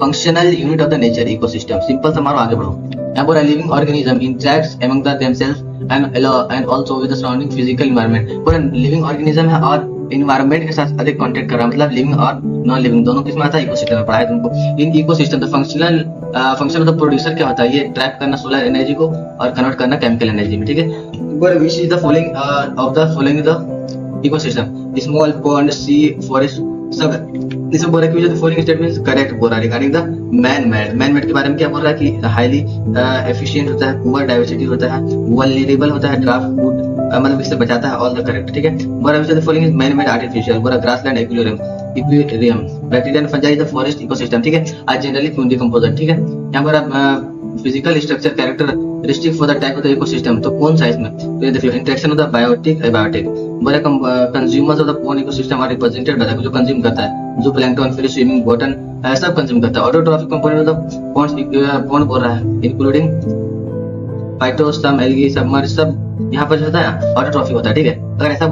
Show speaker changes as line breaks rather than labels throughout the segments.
Functional unit of the nature ecosystem. Simple सा मारो, आगे बढ़ो। यहाँ पर living organism interacts among themselves and also with the surrounding physical environment. पूरा लिविंग ऑर्गेनिज्म है और इन्वायरमेंट के साथ अधिक कांटेक्ट कर रहा है, मतलब लिविंग और नॉन लिविंग दोनों किसमें आता है, इकोसिस्टम में पढ़ा है तुमको। In ecosystem the functional function of the producer क्या होता है, ये ट्रैप करना सोलर एनर्जी को और कन्वर्ट करना केमिकल एनर्जी में, ठीक है। पर which is the following of the following the ecosystem, small pond, sea, forest, सब इसमें बोल रहा है कि जो फॉलोइंग स्टेटमेंट्स करेक्ट बोल रहा है रिगार्डिंग द मैन मेड के बारे में। क्या बोल रहा है कि हाईली एफिशिएंट होता है, पुअर डाइवर्सिटी होता है, वल्नरेबल होता है, ड्राफ्ट फूड मतलब इससे बचाता है, ऑल द करेक्ट, ठीक है। बोल रहा है following is man made artificial, बोल रहा grassland aquarium bacteria and fungi the forest ecosystem, ठीक है। आज जनरली फूड डिकम्पोजर, ठीक है। यहाँ पर physical structure characteristic for the type of the ecosystem, तो कौन सा इसमें, तो ये देखिए interaction of the biotic abiotic. बोले consumers of the pond ecosystem are represented by जो कंज्यूम करता है, जो प्लैंकटन, फिश, स्विमिंग, बॉटन सब कंज्यूम करता है। Autotrophic component of the pond बोल रहा है इंक्लूडिंग फाइटोस्टम, एल्गी, सबमर्ज, सब यहाँ पर जो होता है ऑटोट्रॉफिक होता है, ठीक है। अगर ऐसा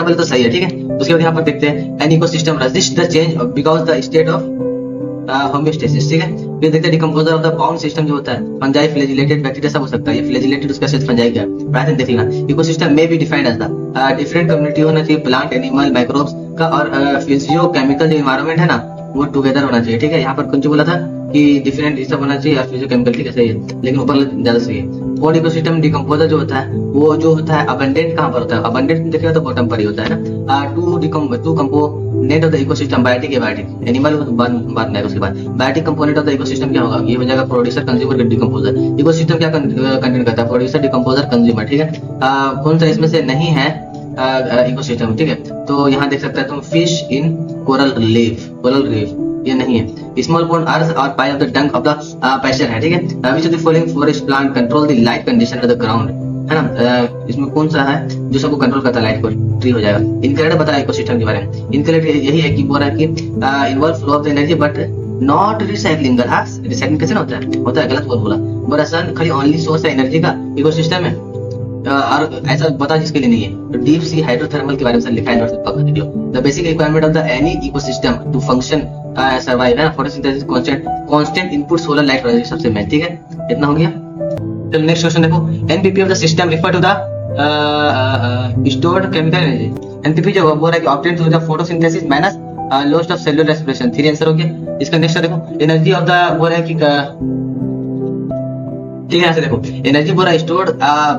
बोले तो सही है, ठीक है। उसके बाद यहाँ पर देखते हैं an ecosystem resist the change because the state of homeostasis, ठीक है। फिर देखते हैं decomposer of the bound system जो होता है, फंजाई, फ्लैजिलेटेड, बैक्टीरिया सब हो सकता है। ये फ्लैजिलेटेड उसका सेल फंजाई का है, देख लेना। इकोसिस्टम में भी defined as the different community होना चाहिए, प्लांट, एनिमल, माइक्रोब्स का, और फिजियो केमिकल जो एनवायरनमेंट है ना वो टुगेदर होना चाहिए, ठीक है। यहाँ पर कुछ बोला था कि डिफरेंट सब होना चाहिए और फिजियो केमिकल, ठीक है, सही है, लेकिन ऊपर ज्यादा सही है। और इकोसिस्टम डिकम्पोजर जो होता है वो जो होता है अबंडेंट कहाँ पर होता है, अबंडेंट देखिएगा तो बॉटम पर ही होता है ना। Two component of the ecosystem, biotic, abiotic, animal बात नहीं, उसके बाद biotic component of the ecosystem क्या होगा, ये हो जाएगा प्रोड्यूसर, कंज्यूमर, डिकम्पोजर। इकोसिस्टम क्या कंटेन करता है, प्रोड्यूसर, डिकम्पोजर, कंज्यूमर, ठीक है। कौन सा इसमें से नहीं है इकोसिस्टम, ठीक है। तो यहाँ देख सकते हैं तुम फिश इन कोरल रीफ, ये नहीं है। स्मॉल पॉन्ड अर्थ और पाई ऑफ द डंक ऑफ द पैशन है, ठीक है। Which of the following forest plant control the light condition of the ground, है ना। इसमें कौन सा है जो सबको कंट्रोल करता है, लाइट को, ट्री हो जाएगा। इनकरेक्ट बताया इकोसिस्टम के बारे में। इनकरेक्ट यही है कि बोल रहा है कि involve flow of the energy but not recycling. Recycling कैसे ना होता है, गलत बोला। बोला सन खाली ओनली सोर्स है एनर्जी का इकोसिस्टम में, और ऐसा बता जिसके लिए नहीं है। तो डीप सी हाइड्रोथर्मल के बारे में लिखा है, पकड़ लो। The basic requirement of the any ecosystem to function survive है, photosynthesis, constant input solar light energy सबसे मेन, ठीक है। इतना हो गया। चलो नेक्स्ट क्वेश्चन देखो। NPP of the system refer to the stored chemical energy. NPP जो बोल रहा है कि obtain through the photosynthesis minus loss of cellular respiration, 3 answer हो गया। इसका नेक्स्ट देखो, एनर्जी ऑफ द बोल रहा है कि ठीक है, यहाँ से देखो एनर्जी बोल रहा है stored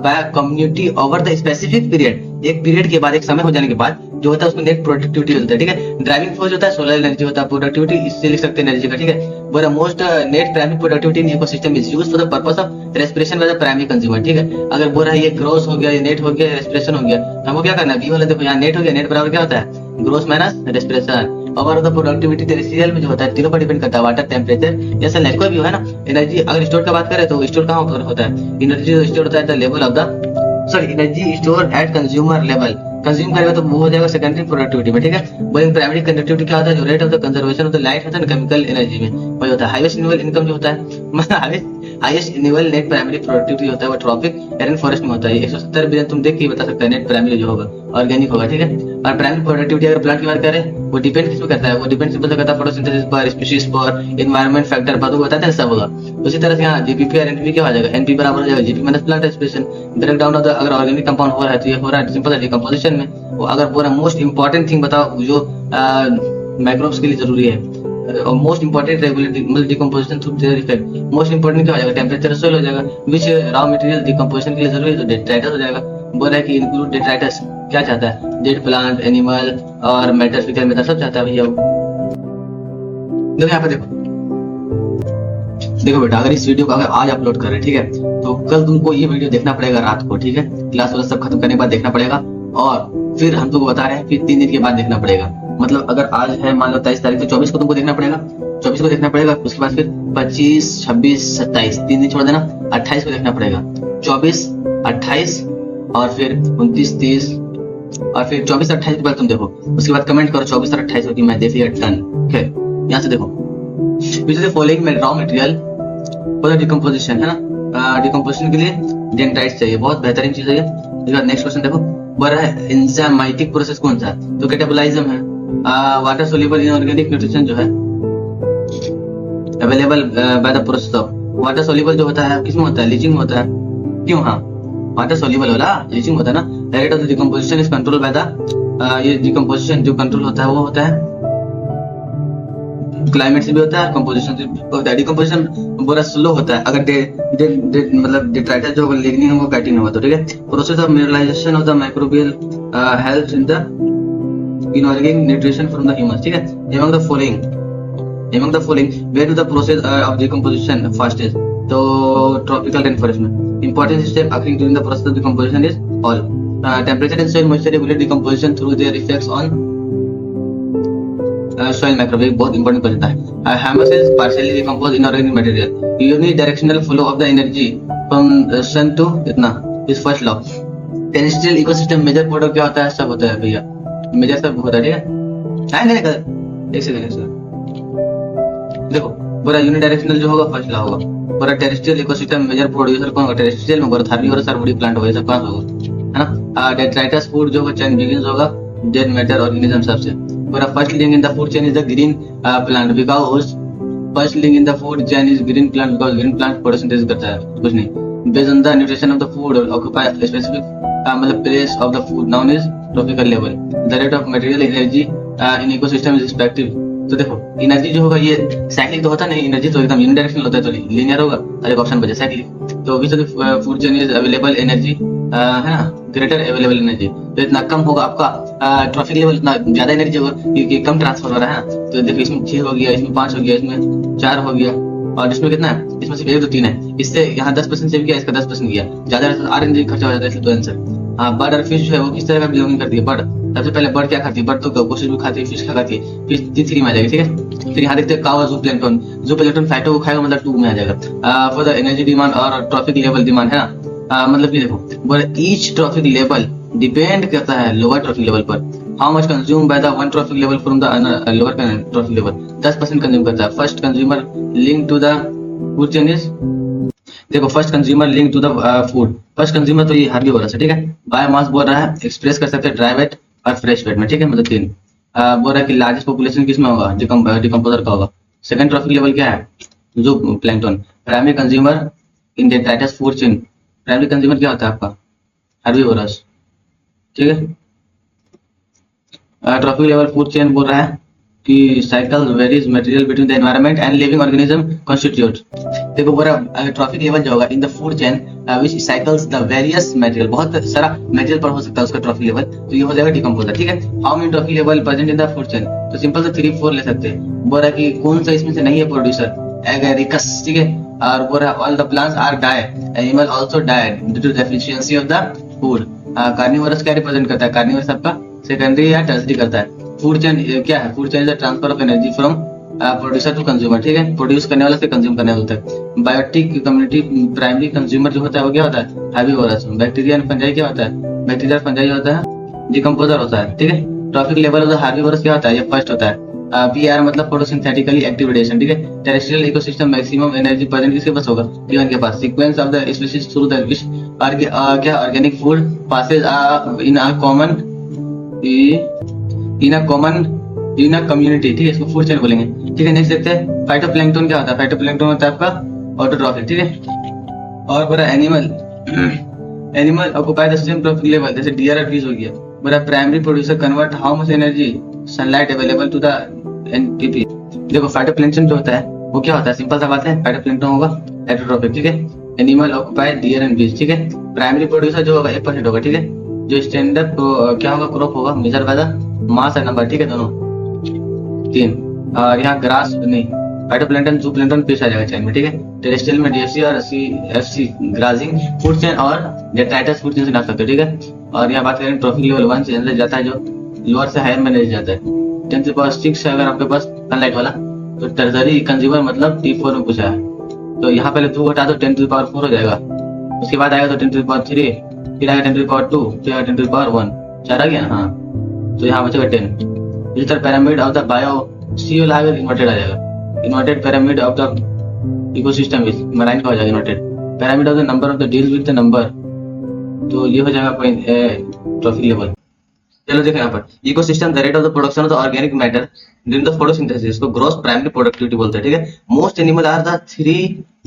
bye community over the specific period, एक पीरियड के बाद, एक समय हो जाने के बाद जो होता है उसमें नेट प्रोडक्टिविटी होता है, ठीक है। ड्राइविंग फोर्स होता है सोलर एनर्जी होता है, प्रोडक्टिविटी इससे लिख सकते हैं एनर्जी का, ठीक है। बोला most net primary productivity in ecosystem is used for the purpose of respiration by the primary consumer, ठीक है। अगर बोल रहा है ये ग्रोस हो गया, ये नेट हो गया, रेस्पिरेशन हो गया, तो हमको क्या करना है, बी वाला देखो यहाँ नेट हो गया, नेट बराबर क्या होता है, gross minus respiration. Over the productivity terrestrial में जो होता है तीनों पर डिपेंड करता है, वाटर, टेम्परेचर या सनलाइट, कोई भी है ना। एनर्जी अगर स्टोर का बात करें तो स्टोर कहाँ पर होता है, एनर्जी स्टोर होता है the level of the energy store at consumer level, consume करेगा तो वो हो जाएगा सेकेंडरी प्रोडक्टिविटी में, ठीक है। बोलिंग प्राइमरी कंडक्टिविटी क्या होता है, जो rate of the conservation of the light होता है केमिकल एनर्जी में, वही होता है। हाईएस्ट रिन्यूएबल इनकम जो होता है, highest renewable net primary productivity होता है वो ट्रॉपिक एंड फॉरेस्ट में होता है। 170 बिलियन तुम देख के बता सकते हैं नेट प्राइमरी जो होगा ऑर्गेनिक होगा, ठीक है। और प्राइमरी प्रोडक्टिविटी अगर प्लांट की बात करें वो डिपेंड किस पे करता है, वो डिपेंड सिंपल से करता है फोटोसिंथेसिस पर, स्पीशीज पर, एनवायरनमेंट फैक्टर पर, तो बताते हैं सब होगा। उसी तरह से यहाँ जीपीपी और एनपीपी क्या हो जाएगा, एनपी बराबर हो जाएगा GP minus plant respiration. Break down of the अगर ऑर्गेनिक कंपाउंड हो रहा है तो ये हो रहा है सिंपल है डिकम्पोजिशन में। वो अगर पूरा मोस्ट इंपॉर्टेंट थिंग बताओ जो माइक्रोब्स के लिए जरूरी है, most important regulating decomposition through their effect, most important क्या हो जाएगा, टेम्परेचर सोल हो जाएगा, विच रॉ मटेरियल डिकम्पोजिशन के लिए जरूरी है तो डेट्राइटस हो जाएगा। बोल रहा है कि इंक्लूड डेट्राइटस, क्या चाहता है, डेड प्लांट, एनिमल और मैटर, फिजिकल मैटर सब चाहता है भैया। देखो यहाँ पे देखो बेटा, अगर इस वीडियो को अगर आज अपलोड कर रहे हैं, ठीक है, तो कल तुमको ये वीडियो देखना पड़ेगा रात को, ठीक है। क्लास वाला सब खत्म करने के बाद देखना पड़ेगा, और फिर हम तुमको बता रहे हैं फिर 3 दिन के बाद देखना पड़ेगा। मतलब अगर आज है मान लो 23 तारीख, तो 24 को तुमको देखना पड़ेगा, 24 को देखना पड़ेगा। उसके बाद फिर 25, 26, 27 3 दिन छोड़ देना, 28 को देखना पड़ेगा, 24, 28 और फिर 29, 30 और फिर 24, 28 के बाद तुम देखो। उसके बाद कमेंट करो 24 और 28 होगी, मैं देखिए डन, ठीक है। यहाँ से देखो following raw material for the decomposition, है ना। डिकम्पोजिशन के लिए डेंड्राइट्स चाहिए, बहुत बेहतरीन चीज है ये। इसके बाद नेक्स्ट क्वेश्चन देखो, बोल रहा है एंजाइमेटिक प्रोसेस कौन सा है, तो कैटाबोलाइज्म है। वाटर सोल्यूबल इनऑर्गेनिक न्यूट्रिशन जो है available by the process of water soluble जो होता है किसमें होता है, लीचिंग में होता है। क्यों? हाँ, वाटर सोल्यूबल होला लीचिंग होता है ना। Rate of the decomposition is control by the, ये डिकम्पोजिशन जो कंट्रोल होता है वो होता है क्लाइमेट से भी होता है, कंपोजिशन से भी होता है। डिकम्पोजिशन पूरा स्लो होता है अगर मतलब डिट्राइटर जो होगा लिग्निन होगा कैटिन होगा तो, ठीक है। Process of mineralisation of the microbial health in the inorganic nutrition from the humans, ठीक है। among the following where to the process of decomposition fastest, तो tropical rainforest में important step occurring during the process of decomposition is all temperature and soil moisture regulate decomposition through their effects on soil microbial, बहुत important पढ़ता है। humus is partially decomposed inorganic material, unidirectional flow of the energy from sun to इतना is first law। terrestrial ecosystem major product क्या होता है, सब होता है भैया, मेजर सब होता है, ठीक है। नहीं एक सेकंड देखो, पूरा यूनिडायरेक्शनल जो होगा फर्स्ट ला होगा। पूरा टेरेस्ट्रियल इकोसिस्टम मेजर प्रोड्यूसर कौन होगा, टेरेस्ट्रियल में पूरा थार्बीवरस आर्बोरिक प्लांट होगा, ये सब कहां से होगा, है ना। डेट्राइटस फूड जो होगा चेन बिगिंस होगा डेड मैटर ऑर्गेनिज्म सबसे। पूरा first link in the food chain is the green plant because first link in the food chain is green plant because green plant photosynthesis करता है, कुछ नहीं। Based on the nutrition of the food occupy specific मतलब place of the food known is tropical level. The rate of material energy in ecosystem is respective. तो देखो energy जो होगा ये साइक्लिक तो होता नहीं, एनर्जी तो एकदम यूनिडायरेक्शनल होता है, तो लीनियर होगा और एक ऑप्शन बचा साइक्लिक। तो which of the food chain is available energy, है ना, ग्रेटर अवेलेबल एनर्जी। तो इतना कम होगा आपका ट्रॉफिक लेवल, इतना ज्यादा एनर्जी होगा क्योंकि कम ट्रांसफर हो रहा है ना। तो देखो इसमें 6 हो गया, इसमें 5 हो गया, इसमें 4 हो गया और इसमें कितना है, इसमें सिर्फ 1 2 3 है। इससे यहाँ 10% सेव किया, इसका 10% किया, ज्यादा और एनर्जी खर्चा हो जाता है, इसलिए तो आंसर। हाँ, बर्ड और फिश जो है वो किस तरह का बिलोंगिंग करती है, बर्ड। सबसे पहले बर्ड क्या खाती है, बर्ड तो कोशिश भी खाती है, फिश खाती है, फिश 3 में आ जाएगी, ठीक है। फिर यहाँ देखते हैं कावा जू प्लैंक्टन, जू प्लैंक्टन फाइटो को खाएगा मतलब 2 में आ जाएगा। फॉर द एनर्जी डिमांड और ट्रॉफिक लेवल डिमांड, है ना। मतलब कि देखो ईच ट्रॉफिक लेवल डिपेंड करता है लोअर ट्रॉफिक लेवल पर। How much consume by the one trophic level from the lower trophic level, 10% consume करता है। First consumer link to the food chain is, देखो first consumer link to the food, first consumer तो ये herbivorous है, ठीक है। Biomass बोल रहा है, एक्सप्रेस कर सकते हैं ड्राई वेट और फ्रेश वेट में, ठीक है, मतलब 3। बोल रहा है कि लार्जेस्ट पॉपुलेशन किसमें होगा, डिकम्पोजर का होगा। सेकंड ट्रॉफिक लेवल क्या है, जो plankton. Primary consumer in detritus food chain, primary consumer क्या होता है आपका, हर्बीवोरस, ठीक है। ट्रॉफिक लेवल फूड चेन बोल रहा है कि cycle varies material between the environment and living organism constitute. देखो पूरा ट्रॉफिक लेवल जो होगा इन the food chain which cycles the various material, बहुत सारा मटेरियल पर हो सकता है उसका ट्रॉफिक लेवल, तो ये हो जाएगा डिकम्पोजर, ठीक है। How many trophic level present in the food chain, तो सिंपल से 3 4 ले सकते हैं। बोल रहा है कि कौन सा इसमें से नहीं है प्रोड्यूसर, एगरिकस, ठीक है। और बोल रहा है all the plants are died, animal also died due to deficiency of the food. Carnivorous क्या रिप्रेजेंट करता है, कार्निवोरस आपका सेकेंडरी या टर्सरी करता है। फूड चेन क्या है, food chain is the transfer of energy from producer to consumer, ठीक है, प्रोड्यूस करने वाला से कंज्यूम करने वाला होता है। बायोटिक कम्युनिटी प्राइमरी कंज्यूमर जो होता है वो क्या होता है, हर्बीवोरस। बैक्टीरिया एंड फंजाई क्या होता है, बैक्टीरिया फंजाई होता है डिकम्पोजर होता है, ठीक है। Trophic level of the herbivorous क्या होता है, ये फर्स्ट होता है। पीआर मतलब फोटोसिंथेटिकली एक्टिव रेडिएशन, ठीक है। Terrestrial ecosystem maximum energy present किसके पास होगा, ह्यूमन के पास। Sequence of the species through the which क्या organic food passes in a common in a community, ठीक है, इसको फूड चेन बोलेंगे, ठीक है। नेक्स्ट देखते हैं फाइटोप्लैंक्टन क्या होता है, फाइटोप्लैंक्टन होता है आपका ऑटोट्रॉफिक, ठीक है। और पूरा animal occupy the same trophic level, जैसे डियर और फिश हो गया। पूरा primary producer convert how much energy sunlight available to the NPP. देखो फाइटोप्लैंक्टन जो होता है वो क्या होता है, सिंपल सा बात है, फाइटोप्लैंक्टन होगा हेटेरोट्रॉफिक, ठीक है। Animal occupy deer and fish, ठीक है। प्राइमरी प्रोड्यूसर जो होगा 1% होगा, ठीक है। जो स्टैंडर्ड क्या होगा, क्रॉप होगा, measure by the mass and number, ठीक है, दोनों 3। और यहाँ ग्रास नहीं, फाइटोप्लैंक्टन जूप्लैंक्टन फिश आ जाएगा चेन में, ठीक है। टेरेस्ट्रियल में डीएफसी और सीएफसी ग्राजिंग फूड चेन और डेट्राइटस फूड चेन से नाप सकते हो, ठीक है। और यहाँ बात करें ट्रॉफिक लेवल 1 से अंदर जाता है, जो लोअर से हायर में नहीं जाता है। 10⁶ अगर आपके पास सनलाइट वाला, तो टर्सरी कंज्यूमर मतलब T4 में पूछा है, तो यहाँ पहले 2 हटा दो 10⁴ हो जाएगा। उसके बाद आएगा तो 10⁵, फिर आएगा 10⁵2, फिर आएगा 10⁴1, 4 आ गया, हाँ। तो यहाँ बचेगा 10। इसी तरह pyramid of the bio CO आएगा, इन्वर्टेड आ जाएगा। Inverted pyramid of the ecosystem is marine का हो जाएगा inverted. Pyramid of the number of the deal with the number, तो ये हो जाएगा ट्रॉफिक लेवल। चलो देखो यहाँ पर ecosystem the rate of the production of the organic matter during the photosynthesis, इसको ग्रॉस प्राइमरी प्रोडक्टिविटी बोलते हैं, ठीक है। Most animal are the three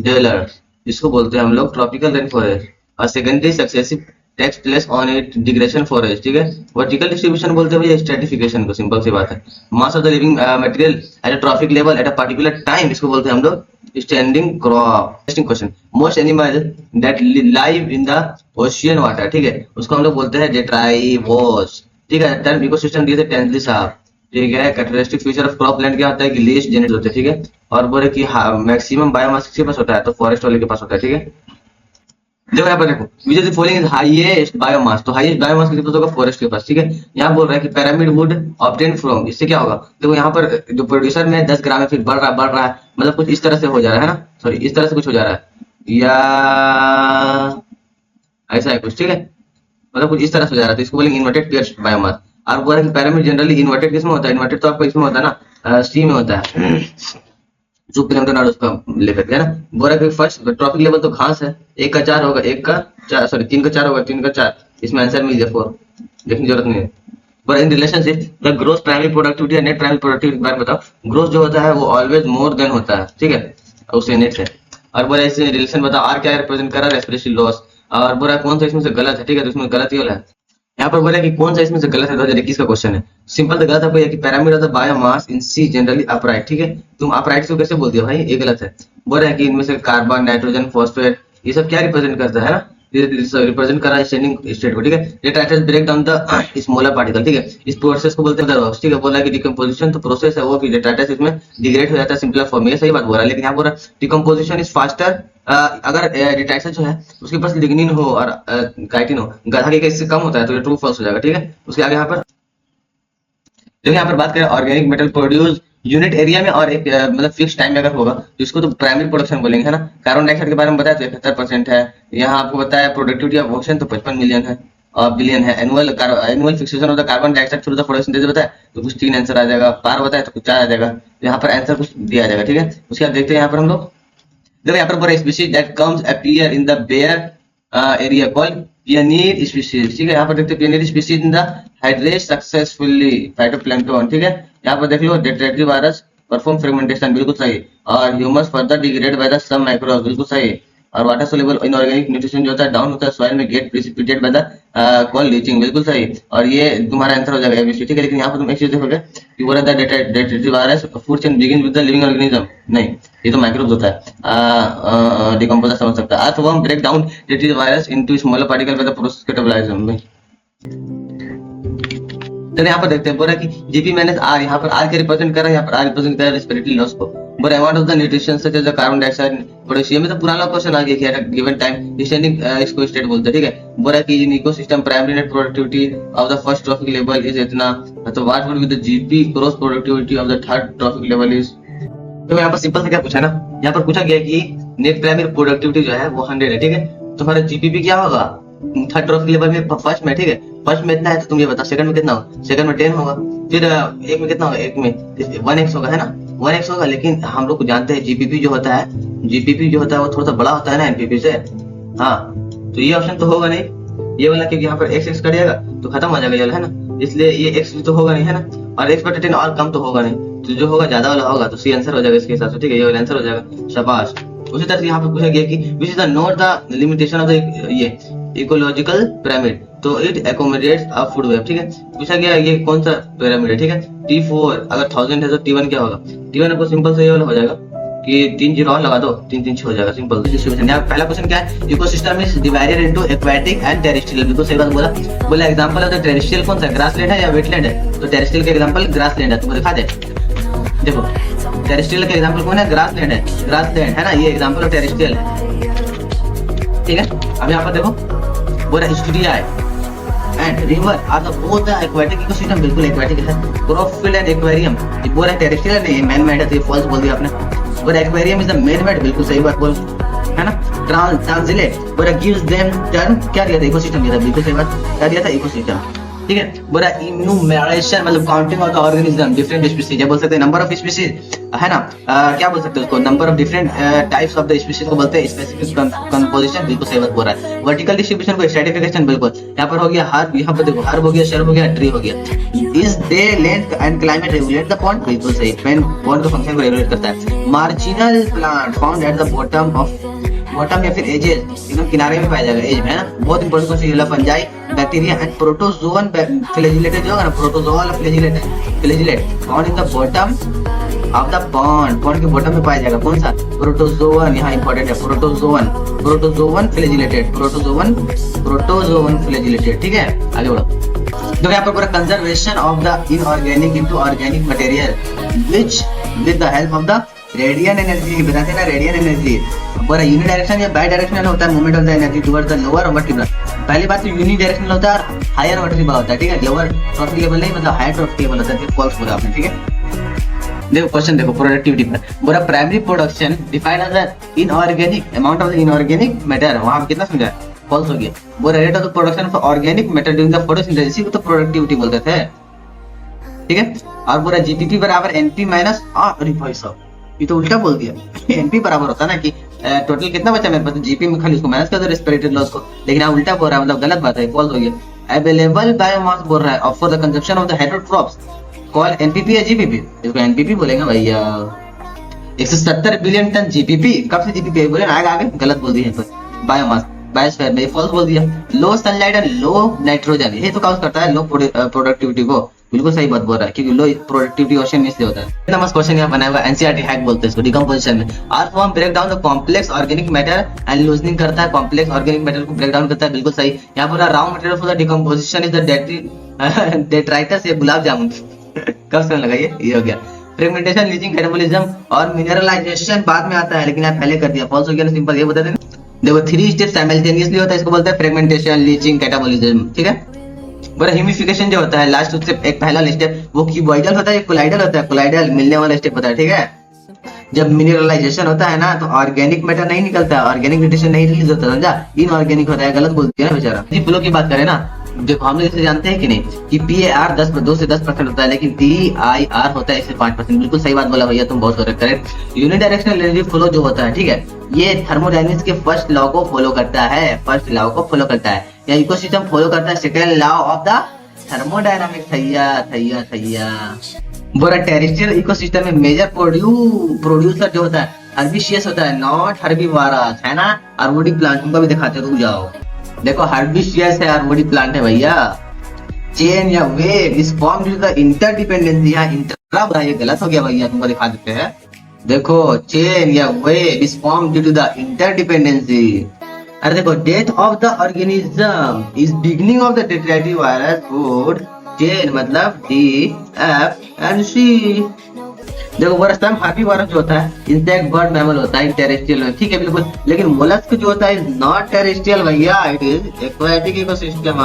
developers, इसको बोलते हैं हम लोग ट्रॉपिकल रेन फॉरेस्ट, और secondary successive takes place on it degradation forest, ठीक है। वर्टिकल डिस्ट्रीब्यूशन बोलते हैं भैया स्ट्रेटिफिकेशन को, सिंपल सी बात है। Mass of the living material at a trophic level at a particular time, इसको बोलते हैं हम लोग standing crop. Question, most animal that live in the ocean water, ठीक है, उसको हम लोग बोलते हैं डेट्राइवोस, ठीक है। टर्म इकोसिस्टम दिए थे टेंथली साहब, ठीक है। Characteristic feature of crop land क्या होता है कि लीस्ट जनरेट होते हैं, ठीक है। और बोले कि मैक्सिमम बायोमास किसके पास होता है, तो फॉरेस्ट वाले के पास होता है, ठीक है। देखो यहाँ पर देखो विच is the following is highest biomass, तो हाईएस्ट बायोमास किसके पास होगा, फॉरेस्ट के पास, ठीक है। यहाँ बोल रहा है कि पिरामिड वुड ऑब्टेन फ्रॉम, इससे क्या होगा, देखो यहाँ पर जो प्रोड्यूसर में 10 ग्राम है, फिर बढ़ रहा है, मतलब कुछ इस तरह से हो जा रहा है ना, सॉरी इस तरह से कुछ हो जा रहा है, या ऐसा है कुछ, ठीक है, मतलब कुछ इस तरह से हो जा रहा है, तो इसको बोलेंगे इन्वर्टेड पेयर्स बायोमास। और बोल रहा है कि पिरामिड जनरली इन्वर्टेड किसमें होता है, इन्वर्टेड तो आपको इसमें होता है ना, सी में होता है, जो किलोमीटर नॉट उसका लेवल है ना। बोरा के फर्स्ट ट्रॉपिक लेवल तो घास है, 1 का 4 होगा, 1 का 4 सॉरी 3 का 4 होगा, 3 का 4, इसमें आंसर मिल गया 4, देखने की जरूरत नहीं है। पर in relationship the gross primary productivity और नेट प्राइमरी प्रोडक्टिविटी के बारे में बताओ। ग्रोस जो होता है वो ऑलवेज मोर देन होता है, ठीक है, उससे नेट से। और बोरा इसे रिलेशन बताओ, आर क्या रिप्रेजेंट कर रहा है, रेस्पिरेटरी लॉस। और बोरा कौन सा इसमें से गलत है, ठीक है, तो इसमें गलत ही वाला है। यहाँ पर बोला कि कौन सा इसमें से गलत है, 2021 का क्वेश्चन है। सिंपल तो गलत है कि pyramid of the biomass in sea generally upright, ठीक है। तुम अपराइट को कैसे बोलते हो भाई, ये गलत है। बोल रहा है कि इनमें से कार्बन, नाइट्रोजन, फॉस्फेट, ये सब क्या रिप्रेजेंट करता है ना, रिप्रेजेंट कर रहा है स्टैंडिंग स्टेट को, ठीक है। ये titles break down the smaller particle, ठीक है, इस प्रोसेस को बोलते हैं, ठीक है। बोला है कि डिकम्पोजिशन तो प्रोसेस है वो कि टाइटल्स इसमें डिग्रेड हो जाता है सिंपलर फॉर्म में, ये सही बात बोल रहा है। लेकिन यहाँ बोल रहा है डिकम्पोजिशन इज फास्टर अगर डिटाइटल जो है उसके पास लिग्निन हो और काइटिन हो, गधा के इससे कम होता है, तो ये ट्रू फॉल्स हो जाएगा, ठीक है। उसके आगे यहाँ पर देखिए, यहाँ पर बात करें organic metal produce unit area में और एक मतलब फिक्स टाइम में अगर होगा तो इसको तो प्राइमरी प्रोडक्शन बोलेंगे, है ना। कार्बन डाइऑक्साइड के बारे में बताया तो 71% है। यहाँ आपको बताया प्रोडक्टिविटी ऑफ ऑक्सीजन तो 55 मिलियन है और बिलियन है। Annual fixation of the carbon dioxide through the photosynthesis बताया तो कुछ 3 आंसर आ जाएगा, पार बताया तो कुछ 4 आ जाएगा, यहाँ पर आंसर कुछ दिया जाएगा, ठीक है। उसके बाद देखते हैं यहाँ पर हम लोग, देखो यहाँ पर पूरा species that comes appear in the bare area called pioneer species, ठीक है। यहाँ पर देखते हैं pioneer species in the hydrate successfully phytoplankton, ठीक है। यहाँ पर देख लो डेट्रेटिव वायरस परफॉर्म फ्रेगमेंटेशन, बिल्कुल सही। और humus further degrade by the some microbes, बिल्कुल सही। और वाटर सोल्यूबल इनऑर्गेनिक न्यूट्रिशन जो होता है डाउन होता है सॉइल में, get precipitate by the called leaching, बिल्कुल सही। और ये तुम्हारा आंसर हो जाएगा एबीसी, ठीक है। लेकिन यहाँ पर तुम एक चीज देखोगे कि वो रहता है detritive virus food chain begin with the living organism, नहीं, ये तो माइक्रोब्स होता है, डिकम्पोजर समझ सकता है। Earthworm break down detritive virus into smaller particle by the process catabolism. तो यहाँ पर देखते हैं बोला कि जीपी माइनस आर, यहाँ पर आर के रिप्रेजेंट कर रहा है, यहाँ पर आर रिप्रेजेंट कर रहा है रेस्पिरेटरी लॉस को। बोला amount of the nutrition such as the carbon dioxide potassium, में तो पुराना क्वेश्चन आ गया कि एट गिवन टाइम स्टैंडिंग इसको स्टेट बोलते हैं, ठीक है। बोला कि in ecosystem primary net productivity of the first trophic level is इतना, तो what would be the GP gross productivity of the third trophic level is. तो यहाँ पर सिंपल से क्या पूछा ना, यहाँ पर पूछा गया कि नेट प्राइमरी प्रोडक्टिविटी जो है वो 100 है, ठीक है। तुम्हारा जीपीपी क्या होगा थर्ड ट्रॉपिक लेवल में, फर्स्ट में, ठीक है, फर्स्ट में इतना है तो तुम ये बताओ सेकंड में कितना होगा, सेकंड में 10 होगा, फिर एक में कितना होगा, एक में 1x होगा, है ना, 1x होगा। लेकिन हम लोग जानते हैं जीपीपी जो होता है वो थोड़ा सा बड़ा होता है ना एनपीपी से, हाँ, तो ये ऑप्शन तो होगा नहीं ये वाला, क्योंकि यहाँ पर x कटेगा तो खत्म हो जाएगा ये वाला, है ना, इसलिए ये x तो होगा नहीं, है ना, और x/10 और कम तो होगा नहीं, तो जो होगा ज्यादा वाला होगा, तो सी आंसर हो जाएगा इसके हिसाब से, ठीक है, ये वाला आंसर हो जाएगा, शाबाश। उसी तरह से यहाँ पे पूछा गया कि विच is the note the limitation of the ये इकोलॉजिकल पिरामिड, तो इट एकोमोडेट्स अ फूड वेब, ठीक है। पूछा गया ये कौन सा पिरामिड है, ठीक है। T4 अगर 1000 है तो T1 क्या होगा, T1 आपको सिंपल से ये वाला हो जाएगा कि 3 जीरो और लगा दो, 3 3 6 हो जाएगा, सिंपल डिस्ट्रीब्यूशन। यहाँ पहला क्वेश्चन क्या है, ecosystem is divided into aquatic and terrestrial, बिल्कुल सही बात बोला। एग्जांपल ऑफ द टेरेस्ट्रियल कौन सा है, ग्रासलैंड है या वेटलैंड है, तो टेरेस्ट्रियल का एग्जांपल ग्रासलैंड है, तुमको दिखा दे, देखो टेरेस्ट्रियल का एग्जांपल कौन है, ग्रासलैंड है ना, ये एग्जांपल ऑफ टेरेस्ट्रियल है, ठीक है। अब यहाँ पर देखो बोला estuary and river are the both the aquatic ecosystem, बिल्कुल एक्वाटिक है। क्रॉप फील्ड एंड एक्वेरियम, ये बोला टेरेस्ट्रियल नहीं, मैन मेड है, तो ये फॉल्स बोल दिया आपने। बोला aquarium is the man made, बिल्कुल सही बात बोल, है ना। ट्रांसलेट बोला गिव्स देम टर्म, क्या दिया था, इकोसिस्टम दिया था, बिल्कुल सही बात, क्या दिया था, इकोसिस्टम। ठीक है। बोला इन्यूमरेशन मतलब counting of the organism different species, बोल सकते हैं नंबर ऑफ स्पीशीज, है ना। क्या बोल सकते हैं उसको, number of different types of the species को बोलते हैं स्पेसिफिक कंपोजिशन, बिल्कुल सही बात बोल रहा है। वर्टिकल डिस्ट्रीब्यूशन को स्ट्रैटिफिकेशन, बिल्कुल यहाँ पर हो गया हर्ब, यहाँ पर देखो हर्ब हो गया, शर्ब हो गया, ट्री हो गया। Is they length and climate regulate the point, बिल्कुल सही, पेन पॉइंट के फंक्शन को रेगुलेट करता है। Marginal plant found at the bottom या फिर एजेस, एकदम किनारे में पाया जाएगा, एज में, है ना। बहुत important question, fungi, bacteria and protozoan flagellated जो है ना, protozoal flagellate found in the bottom of the pond के बॉटम में पाया जाएगा। कौन सा, प्रोटोजोअन, यहाँ इंपॉर्टेंट है, प्रोटोजोअन फ्लैजिलेटेड, ठीक है। आगे बढ़ो, देखो यहाँ पर पूरा conservation of the inorganic into organic material which with the help of the radian energy, बताते हैं ना रेडियन एनर्जी, पूरा यूनिडायरेक्शन या बाई डायरेक्शनल होता है movement of the energy towards the lower vertebral. पहली बात तो यूनिडायरेक्शनल होता है और हायर वर्टिब्रल होता है, ठीक है। लोअर ट्रॉफिक लेवल नहीं, मतलब हायर ट्रॉफिक लेवल होता है, फॉल्स बोला आपने, ठीक है। देखो क्वेश्चन देखो, प्रोडक्टिविटी पर बोला primary production defined as the inorganic amount of the inorganic matter, वहां कितना समझा, फॉल्स हो गया। बोला rate of the production of organic matter during the photosynthesis को तो प्रोडक्टिविटी बोलते थे, ठीक है। और बोला जीपीपी बराबर एनपी माइनस, अरे भाई साहब ये तो उल्टा बोल दिया, एनपी बराबर होता है ना कि टोटल कितना बचा मेरे पास, जीपी में खाली उसको माइनस कर दो रेस्पिरेटरी लॉस को, लेकिन आप उल्टा बोल रहा है, मतलब गलत बात है, फॉल्स हो गया। अवेलेबल बायोमास बोल रहा है और for the consumption of the heterotrophs call NPP या जीपीपी, इसको एनपीपी बोलेंगे भैया। 170 बिलियन टन जीपीपी, कब से जीपीपी बोले ना, आगे गलत बोल दिया है, बायोमास बायोस्फीयर में फॉल्स बोल दिया। लो सनलाइट एंड लो नाइट्रोजन, ये तो काउंट करता है लो प्रोडक्टिविटी को, बिल्कुल सही बात बोल रहा है, क्योंकि लो प्रोडक्टिविटी क्वेश्चन में से होता है। नमस्कार क्वेश्चन यहाँ बनाया हुआ एनसीईआरटी हैक बोलते हैं इसको, डिकम्पोजिशन में are form break down the complex organic matter and loosening करता है, कॉम्प्लेक्स ऑर्गेनिक मैटर को ब्रेक डाउन करता है, बिल्कुल सही। यहाँ पर raw material for the decomposition is the detritus, ये गुलाब जामुन कब समझ लगा, ये हो गया। फ्रेगमेंटेशन, लीचिंग, कैटाबोलिज्म और मिनरलाइजेशन बाद में आता है, लेकिन आप पहले कर दिया, फॉल्स हो गया ना, सिंपल ये बता दें। देखो 3 स्टेप साइमल्टेनियसली होता है, इसको बोलते हैं फ्रेगमेंटेशन, लीचिंग, कैटाबोलिज्म, ठीक है। बड़ा ह्यूमिफिकेशन जो होता है लास्ट उससे एक पहला स्टेप, वो क्यूबॉइडल होता है, कोलाइडल होता है, कोलाइडल मिलने वाला स्टेप होता है, ठीक है। जब मिनरलाइजेशन होता है ना तो ऑर्गेनिक मैटर नहीं निकलता है, ऑर्गेनिक न्यूट्रिशन नहीं रिलीज होता, समझा, इनऑर्गेनिक होता है, गलत बोल दिया ना बेचारा। जी फ्लो की बात करें ना, देखो हम लोग इसे जानते हैं कि नहीं कि PAR 2 से 10% होता है, लेकिन DIR होता है 1 से 5%, बिल्कुल सही बात बोला भैया, तुम बहुत करेक्ट। यूनिडायरेक्शनल एनर्जी फ्लो जो होता है, ठीक है, ये थर्मोडायनेमिक्स के फर्स्ट लॉ को फॉलो करता है, या इकोसिस्टम फॉलो करता है second law of the thermodynamics, थैया। बोरा टेरेस्ट्रियल इकोसिस्टम में मेजर प्रोड्यूसर जो होता है हर्बिशियस होता है, नॉट हर्बीवोरस, है ना। आर्बोरिक प्लांट तुमको भी दिखाते, रुक जाओ, देखो हर्बिशियस है, आर्बोरिक प्लांट है भैया। चेन या web is formed due to the interdependency, यहाँ इंटर ये गलत हो गया भैया, तुमको दिखा देते हैं। देखो चेन या web is formed due to the interdependency. अरे देखो death of the organism is beginning of the detritive virus food chain, मतलब DFC। देखो वर्षम हर्बीवोरस जो होता है इंसेक्ट, बर्ड, मैमल होता है टेरेस्ट्रियल में, ठीक है बिल्कुल, लेकिन मोलस्क जो होता है नॉट टेरेस्ट्रियल भैया, इट इज एक्वाटिक इकोसिस्टम,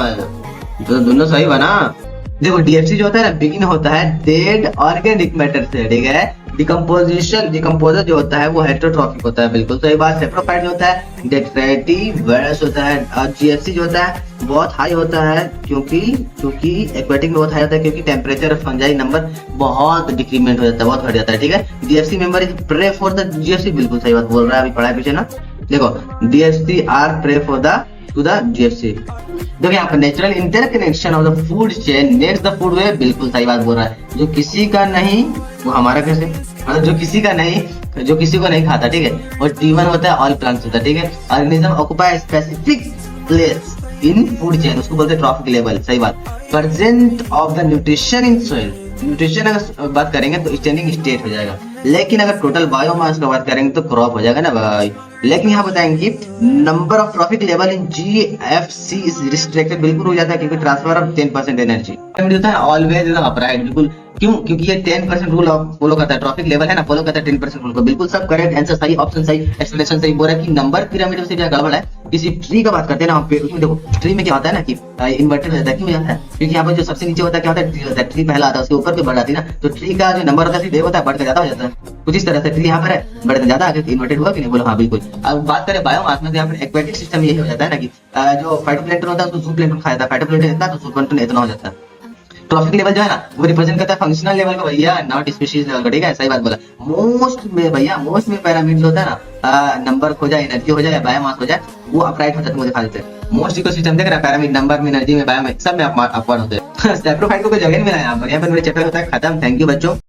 तो दोनों सही बना। देखो DFC जो होता है ना, बिगिन होता है डेड ऑर्गेनिक मैटर से, ठीक है। डिकम्पोजर जो होता है वो हेटेरोट्रॉफिक होता है, बिल्कुल सही बात। सेप्रोफाइट जो होता है डेट्राइटिव वायरस होता है, और GFC जो होता है बहुत हाई होता है, क्योंकि एक्वेटिक में बहुत हाई होता है, क्योंकि टेम्परेचर और फंजाई नंबर बहुत डिक्रीमेंट हो जाता है, बहुत घट जाता है, ठीक है। DFC member is prey for the GFC, बिल्कुल सही बात बोल रहा है, अभी पढ़ा है पीछे ना। देखो DFC are prey for the to the GFC। देखो यहाँ पर natural interconnection of the food chain next the food web, बिल्कुल सही बात बोल रहा है। जो किसी का नहीं वो हमारा कैसे, मतलब जो किसी को नहीं खाता, ठीक है। और T1 होता है ऑल प्लांट्स होता है, ठीक है। Organism occupy specific place in food chain, उसको बोलते हैं ट्रॉफिक लेवल, सही बात। Present of the nutrition in soil, nutrition अगर बात करेंगे तो स्टैंडिंग स्टेट हो जाएगा, लेकिन अगर टोटल बायोमास की बात करेंगे तो क्रॉप हो जाएगा ना भाई। लेकिन यहाँ बताएंगे number of trophic level in GFC is restricted, बिल्कुल हो जाता है, क्योंकि ट्रांसफर ऑफ 10% एनर्जी होता है ऑलवेज अपराइट, बिल्कुल। क्यों? क्योंकि ये 10% रूल फॉलो करता है, ट्रॉफिक लेवल है ना, फॉलो करता है 10% रूल को, बिल्कुल सब करेक्ट आंसर सही, ऑप्शन सही, एक्सप्लेनेशन सही। बोल रहा है कि नंबर पिरामिड से क्या गड़बड़ है। किसी ट्री का बात करते हैं ना हम पे, उसमें देखो ट्री में क्या होता है ना कि इन्वर्टेड हो जाता है, क्यों जाता है? क्योंकि यहाँ पर जो सबसे नीचे होता है क्या होता है, ट्री होता है, ट्री पहला आता है, उसके ऊपर पे बढ़ जाती है ना, तो ट्री का जो नंबर होता है सीधे होता है, बढ़ कर ज्यादा हो जाता है। कुछ इस तरह से ट्री यहाँ पर है, बड़े से ज्यादा आगे इन्वर्टेड हुआ कि नहीं, बोलो हाँ बिल्कुल। अब बात करें बायोमास में, तो यहाँ पर एक्वेटिक सिस्टम यही हो जाता है ना कि जो फाइटोप्लैंक्टन होता है उसको जूप्लैंक्टन खा जाता है, फाइटोप्लैंक्टन इतना तो जूप्लैंक्टन इतना हो जाता है। ट्रॉफिक लेवल जो है ना वो रिप्रेजेंट करता है फंक्शनल लेवल को भैया, नॉट स्पीशीज लेवल को, ठीक है, सही बात बोला। मोस्ट में भैया, मोस्ट में पैरामीटर्स होता है ना, नंबर हो जाए, एनर्जी हो जाए या बायोमास हो जाए, वो अपराइट होता है, तुमको दिखा देते हैं। मोस्ट इकोसिस्टम देख रहा है, पैरामीटर नंबर में, एनर्जी में, बायो में, सब में अपवर्ड होते हैं। सैप्रोफाइट को कोई जगह नहीं मिला यहाँ पर, यहाँ पर मेरे चैप्टर होता है खत्म। थैंक यू बच्चों।